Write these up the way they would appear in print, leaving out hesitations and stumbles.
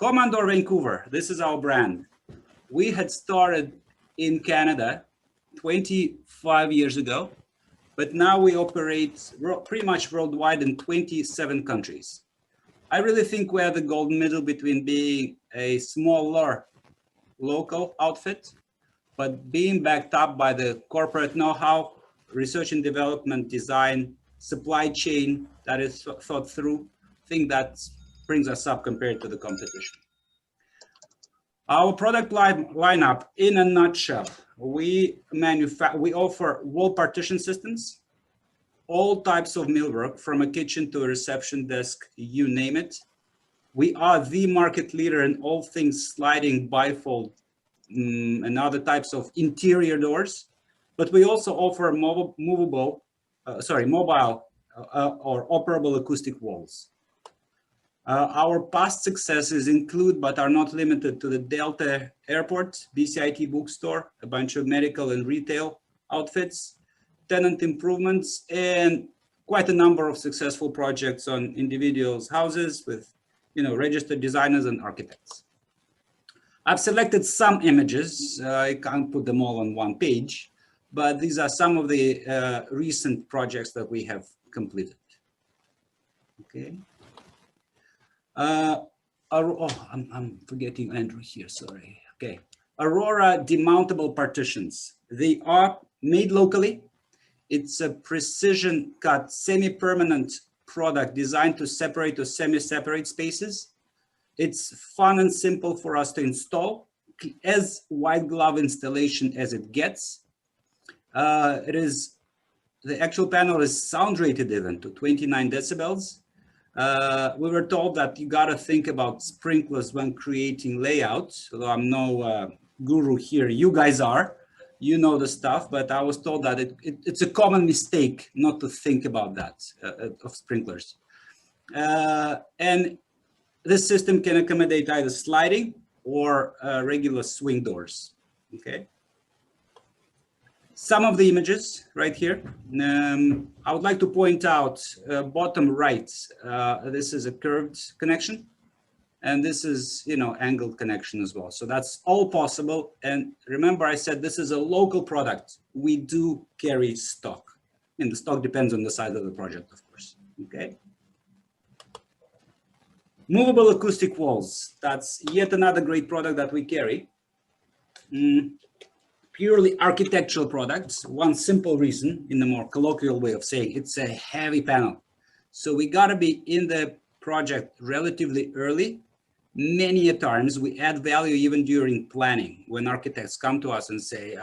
Komandor Vancouver, this is our brand. We had started in Canada 25 years ago, but now we operate pretty much worldwide in 27 countries. I really think we're the golden middle between being a smaller local outfit, but being backed up by the corporate know-how, research and development, design, supply chain that is thought through. I think that brings us up compared to the competition. Our product lineup, in a nutshell, we offer wall partition systems, all types of millwork, from a kitchen to a reception desk, you name it. We are the market leader in all things sliding, bifold, and other types of interior doors, but we also offer mobile or operable acoustic walls. Our past successes include, but are not limited to, the Delta Airport, BCIT bookstore, a bunch of medical and retail outfits, tenant improvements, and quite a number of successful projects on individuals' houses with, registered designers and architects. I've selected some images. I can't put them all on one page, but these are some of the recent projects that we have completed. Okay. I'm forgetting Andrew here, sorry. Okay. Aurora demountable partitions. They are made locally. It's a precision cut, semi-permanent product designed to separate or semi-separate spaces. It's fun and simple for us to install, as white glove installation as it gets. The actual panel is sound rated even to 29 decibels. We were told that you got to think about sprinklers when creating layouts. Although I'm no guru here, you guys are, you know the stuff, but I was told that it's a common mistake not to think about that, of sprinklers. And this system can accommodate either sliding or regular swing doors, okay? Some of the images right here. I would like to point out bottom right, this is a curved connection, and this is, angled connection as well. So that's all possible. And remember, I said this is a local product. We do carry stock, and the stock depends on the size of the project, of course, okay? Movable acoustic walls. That's yet another great product that we carry. Purely architectural products. One simple reason, in the more colloquial way of saying, it's a heavy panel. So we got to be in the project relatively early. Many times we add value even during planning, when architects come to us and say,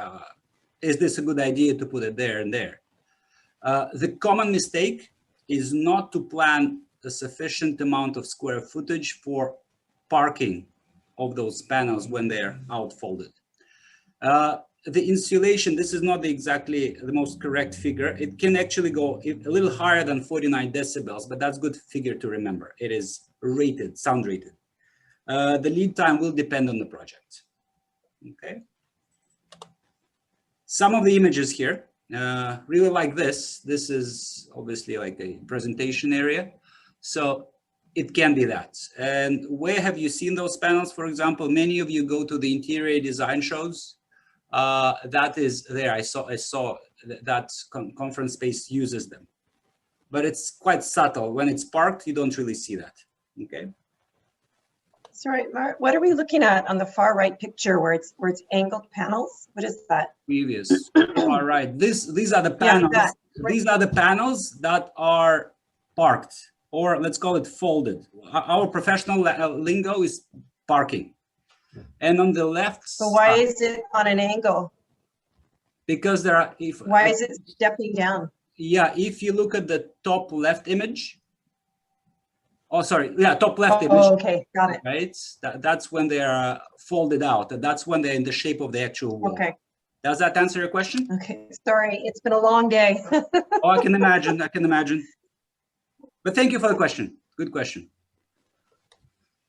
is this a good idea to put it there and there? The common mistake is not to plan a sufficient amount of square footage for parking of those panels when they're outfolded. The insulation, this is not exactly the most correct figure. It can actually go a little higher than 49 decibels, but that's a good figure to remember. It is rated, sound rated. The lead time will depend on the project, okay? Some of the images here, really like this. This is obviously like a presentation area. So it can be that. And where have you seen those panels? For example, many of you go to the interior design shows. That is there. I saw that conference space uses them, but it's quite subtle. When it's parked, you don't really see that. Okay. Sorry, Mark, what are we looking at on the far right picture where it's angled panels? What is that? Previous. All right. These are the panels. Yeah, these are the panels that are parked, or let's call it folded. Our professional lingo is parking. And on the left side, why is it on an angle? Because there are. Why is it stepping down? Yeah, if you look at the top left image. Oh, sorry. Yeah, top left image. Oh, okay, got it. Right. That's when they are folded out. That's when they're in the shape of the actual wall. Okay. Does that answer your question? Okay. Sorry, it's been a long day. Oh, I can imagine. I can imagine. But thank you for the question. Good question.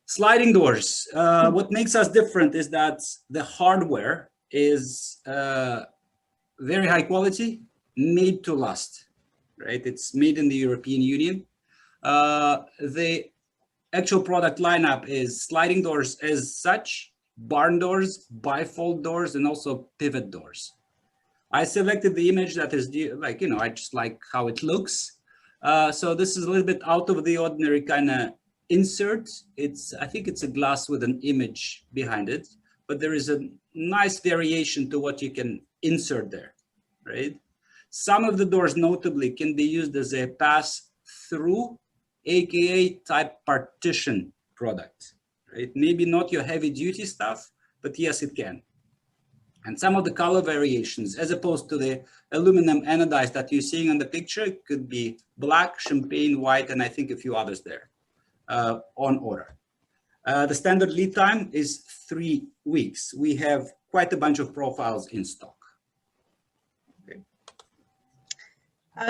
Sliding doors. What makes us different is that the hardware is very high quality, made to last, right? It's made in the European Union. The actual product lineup is sliding doors as such, barn doors, bifold doors, and also pivot doors. I selected the image that is like, I just like how it looks. So this is a little bit out of the ordinary kind of insert. I think it's a glass with an image behind it, but there is a nice variation to what you can insert there, right? Some of the doors notably can be used as a pass-through, AKA type partition product, right? Maybe not your heavy duty stuff, but yes, it can. And some of the color variations, as opposed to the aluminum anodized that you're seeing on the picture, it could be black, champagne, white, and I think a few others there on order. The standard lead time is 3 weeks. We have quite a bunch of profiles in stock. Okay.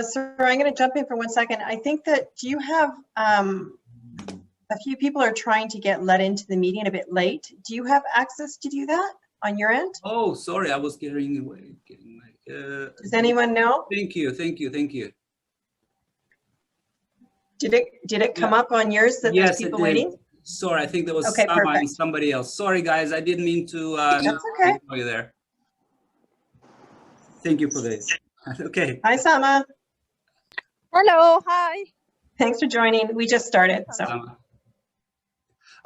Sir, I'm going to jump in for 1 second. I think that, do you have, a few people are trying to get let into the meeting a bit late. Do you have access to do that on your end? Oh, sorry, I was getting away. Does anyone know? Thank you. Did it come up on yours that Yes, there's people it did. waiting? Sorry, I think there was Okay, perfect. somebody else. Sorry, guys, I didn't mean to That's okay. ignore you there. Thank you for this. Okay. Hi, Sama. Hello, hi. Thanks for joining. We just started, so.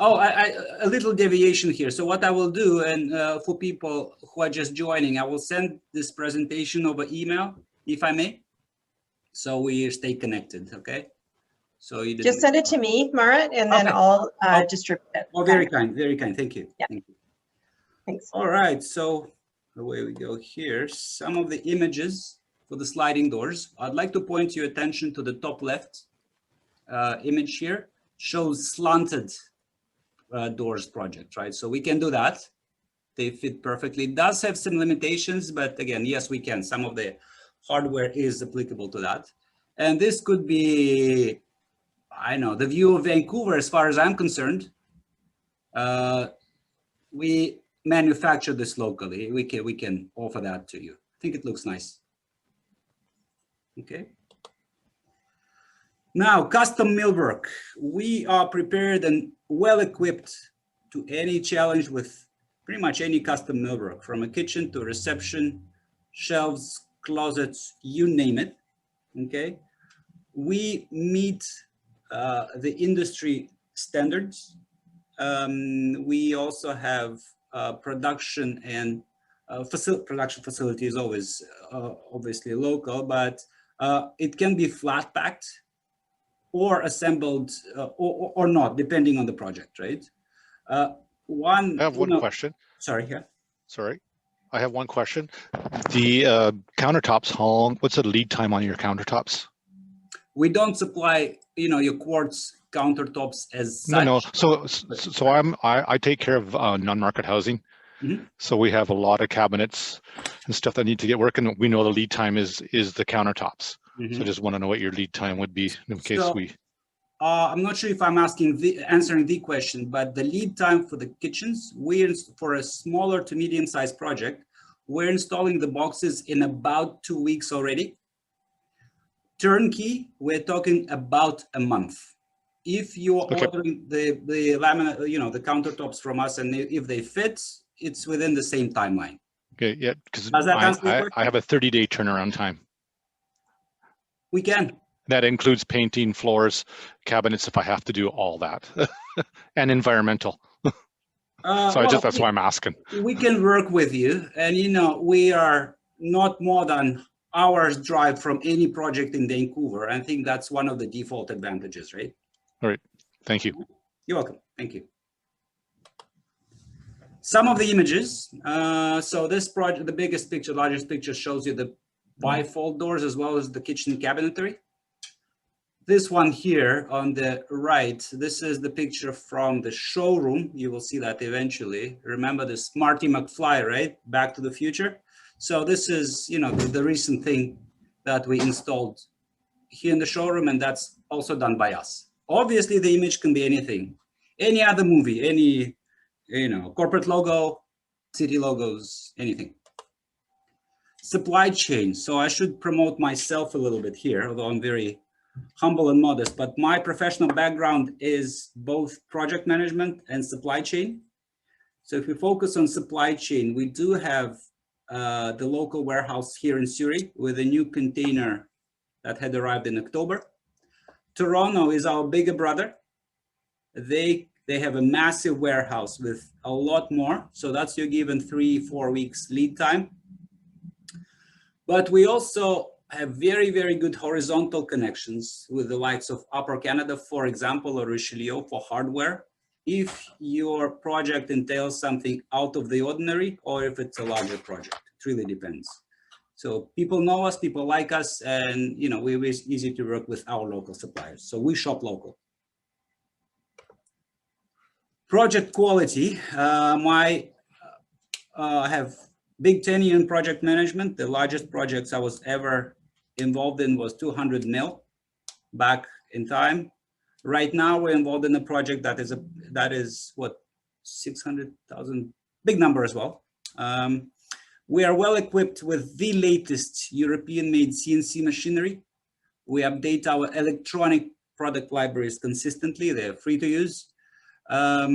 Oh, a little deviation here. So what I will do, and for people who are just joining, I will send this presentation over email, if I may, so we stay connected, okay? So you Just send it to me, Marit, and then Okay. I'll distribute it. Oh, very kind, very kind. Thank you. Yeah. Thank you. Thanks. All right, so away we go here. Some of the images for the sliding doors. I'd like to point your attention to the top left image here. Shows slanted doors project, right? So we can do that. They fit perfectly. It does have some limitations, but again, yes, we can. Some of the hardware is applicable to that. And this could be, I know, the view of Vancouver, as far as I'm concerned. We manufacture this locally. We can offer that to you. I think it looks nice. Okay. Now, custom millwork. We are prepared and well equipped to any challenge with pretty much any custom millwork, from a kitchen to a reception, shelves, closets, you name it. Okay. We meet the industry standards. We also have production and production facility is always obviously local, but it can be flat packed or assembled or not, depending on the project, right? I have one question. Sorry, yeah. Sorry, I have one question. The countertops, what's the lead time on your countertops? We don't supply, your quartz countertops as such. No. So I take care of non-market housing. Mm-hmm. So we have a lot of cabinets and stuff that need to get working. We know the lead time is the countertops. Mm-hmm. So I just want to know what your lead time would be in case we. I'm not sure if I'm answering the question, but the lead time for the kitchens, for a smaller to medium-sized project, we're installing the boxes in about 2 weeks already. Turnkey, we're talking about a month. If you're ordering the laminate, the countertops from us, and if they fit, it's within the same timeline. Okay, yeah, because I have a 30-day turnaround time. We can. That includes painting, floors, cabinets, if I have to do all that, and environmental. That's why I'm asking. We can work with you, and we are not more than hours drive from any project in Vancouver. I think that's one of the default advantages, right? All right, thank you. You're welcome, thank you. Some of the images, so this project, the biggest picture, largest picture shows you the bifold doors as well as the kitchen cabinetry. This one here on the right, this is the picture from the showroom. You will see that eventually. Remember this Marty McFly, right? Back to the Future. So this is, the recent thing that we installed here in the showroom, and that's also done by us. Obviously, the image can be anything, any other movie, any, corporate logo, city logos, anything. Supply chain. So I should promote myself a little bit here, although I'm very humble and modest, but my professional background is both project management and supply chain. So if we focus on supply chain, we do have the local warehouse here in Surrey with a new container that had arrived in October. Toronto is our bigger brother. They have a massive warehouse with a lot more. So that's your given 3-4 weeks lead time. But we also have very, very good horizontal connections with the likes of Upper Canada, for example, or Richelieu for hardware. If your project entails something out of the ordinary, or if it's a larger project, it really depends. So people know us, people like us, and we're easy to work with our local suppliers. So we shop local. Project quality. I have big tenure in project management. The largest projects I was ever involved in was 200 mil back in time. Right now, we're involved in a project that is what, 600,000, big number as well. We are well equipped with the latest European-made CNC machinery. We update our electronic product libraries consistently. They're free to use. I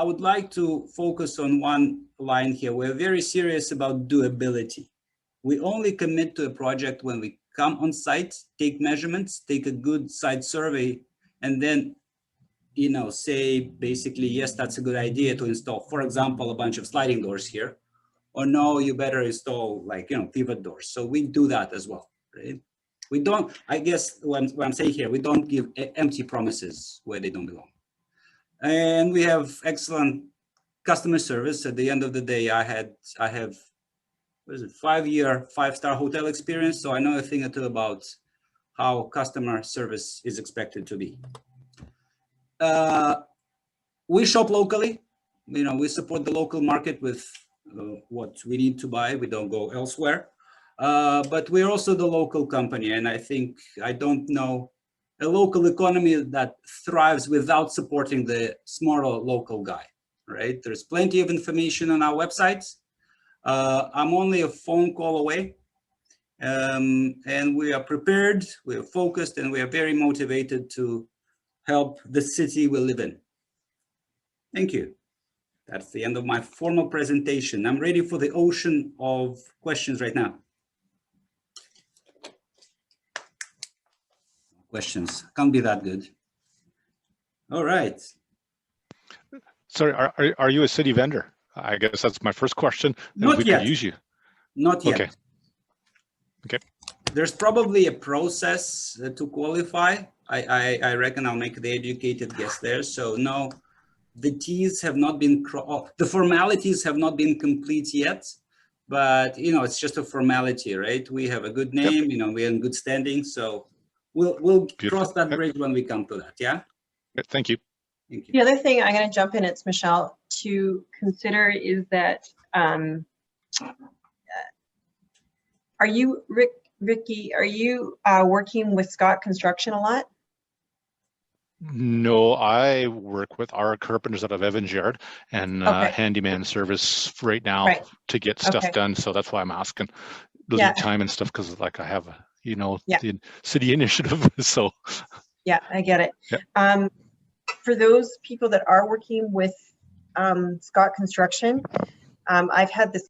would like to focus on one line here. We're very serious about doability. We only commit to a project when we come on site, take measurements, take a good site survey, and then, say basically, yes, that's a good idea to install, for example, a bunch of sliding doors here, or no, you better install pivot doors. So we do that as well, right? We don't, I guess what I'm saying here, we don't give empty promises where they don't belong. And we have excellent customer service. At the end of the day, I have, what is it, 5-year, 5-star hotel experience. So I know a thing or two about how customer service is expected to be. We shop locally. We support the local market with what we need to buy. We don't go elsewhere. But we're also the local company. And I don't know a local economy that thrives without supporting the smaller local guy, right? There's plenty of information on our websites. I'm only a phone call away, and we are prepared, we are focused, and we are very motivated to help the city we live in. Thank you. That's the end of my formal presentation. I'm ready for the ocean of questions right now. Questions can't be that good. All right. Sorry, are you a city vendor? I guess that's my first question. Not yet. Could use you. Not yet. Okay. Okay. There's probably a process to qualify. I reckon I'll make the educated guess there. So no, the T's have not been, the formalities have not been complete yet, but it's just a formality, right? We have a good name, yep. We're in good standing. So we'll cross that bridge when we come to that. Yeah. Thank you. Thank you. The other thing I'm going to jump in, it's Michelle, to consider is that, are you, Ricky, are you working with Scott Construction a lot? No, I work with our carpenters out of Evans Yard and handyman service right now to get stuff done. So that's why I'm asking lead time and stuff, because I have, the city initiative. So yeah, I get it. Yeah. For those people that are working with Scott Construction, I've had this